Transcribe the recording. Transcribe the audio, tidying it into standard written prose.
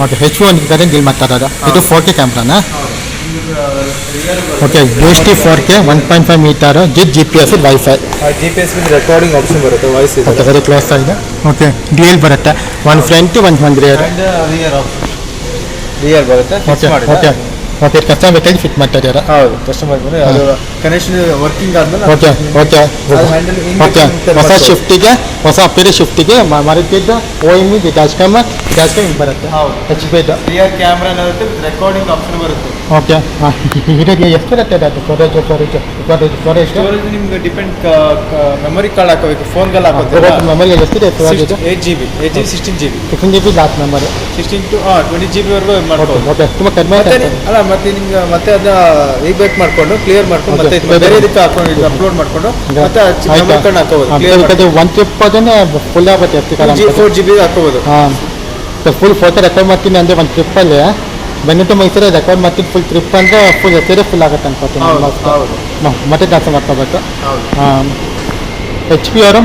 okay H1 current ಇಲ್ಲಿ ಮಾತಾಡೋದು ಇದು 4K ಕ್ಯಾಮ್ರಾನಾ ಓಕೆ UHD 4K 1.5 ಮೀಟರ್ ಜಿತ್ GPS wifi GPS with recording option ಬರುತ್ತೆ ವಾಯ್ಸ್ ಇದೆ ಓಕೆ ವೆರಿ ಕ್ಲೋಸ್ ಆಗಿದೆ ಓಕೆ ಡ್ಯೂಯಲ್ ಬರುತ್ತೆ one front one rear rear ಬರುತ್ತೆ ಫಿಕ್ಸ್ ಓಕೆ ಮಾಡಿದ್ರೆ ಓಕೆ ಓಕೆ ಕಸ್ಟಮರ್ ಬೇಕಾಗಿ ಫಿಟ್ ಮಾಡ್ತಿದ್ದೀರಾ ಹೌದು ಕಸ್ಟಮರ್ ಬಂದ್ರೆ ಅದು ಕನೆಕ್ಷನ್ ವರ್ಕಿಂಗ್ ಆದ್ಮೇಲೆ ಓಕೆ ಓಕೆ ಅದು ಹ್ಯಾಂಡಲ್ ಓಕೆ ಹೊಸ ಶಿಫ್ಟಿಗೆ ಹೊಸ ಅಪ್ಪಿರಿ ಶಿಫ್ಟಿಗೆ ಮರಿತಿದ್ದು OME ಡ್ಯಾಶ್ ಕ್ಯಾಮ್ ಹಿಂಗೆ ಬರುತ್ತೆ ಹೌದು HP ರಿಯರ್ ಕ್ಯಾಮ್ರಾ ಇರುತ್ತೆ ರೆಕಾರ್ಡಿಂಗ್ ಆಪ್ಷನ್ ಬರುತ್ತೆ ಓಕೆ ಇದಕ್ಕೆ ಎಷ್ಟು ಬರುತ್ತೆ ಅದು ಸ್ಟೋರೇಜ್ ಸ್ಟೋರೇಜ್ ನಿಮ್ಗೆ ಡಿಪೆಂಡ್ ಮೆಮೊರಿ ಕಾರ್ಡ್ ಹಾಕೋಬೇಕು ಫೋನ್ಗೆಲ್ಲ ಹಾಕೋದು ಮೆಮೊರಿ ಎಷ್ಟಿದೆ 8 GB 16 GB 16 GB last memory 16 to 20 GB ವರೆಗೂ ಮಾಡ್ಬೋದು ಓಕೆ ತುಂಬ ಕಡಿಮೆ ಅಲ್ಲ ಮತ್ತೆ ನಿಮ್ಗೆ ಮತ್ತೆ ಅದನ್ನ ರೀಬ್ಯಾಕ್ ಮಾಡ್ಕೊಂಡು ಕ್ಲಿಯರ್ ಮಾಡ್ಕೊಂಡು ಮತ್ತೆ ಬೇರೆ ಇದಕ್ಕೆ ಹಾಕೊಂಡು ಅಪ್ಲೋಡ್ ಮಾಡ್ಕೊಂಡು ಮತ್ತೆ ಮೆಮೊರಿ ಕಾರ್ಡ್ ಹಾಕೋಬಹುದು ಕ್ಲಿಯರ್ ಒಂದು ಟ್ರಿಪ್ ಅದನ್ನೇ ಫುಲ್ ಆಗುತ್ತೆ4 GB ಹಾಕೋಬಹುದು ಹಾಂ ಫುಲ್ ಫೋಟೋ ರೆಕಾರ್ಡ್ ಮಾಡ್ತೀನಿ ಅಂದರೆ ಒಂದು ಟ್ರಿಪ್ಪಲ್ಲಿ ಬೆನ್ನಿಟ್ಟು ಮೈಸೂರು ರೆಕಾರ್ಡ್ ಮಾಡ್ತೀನಿ ಫುಲ್ ಟ್ರಿಪ್ ಅಂದರೆ ಫುಲ್ ಎತ್ತೇ ಫುಲ್ ಆಗುತ್ತೆ ಅನ್ಕೋತೀನಿ ಮತ್ತೆ ಟ್ರಾನ್ಸ್ಫರ್ ಮಾಡ್ಕೋಬೇಕು ಹೌದು HP ಅವರು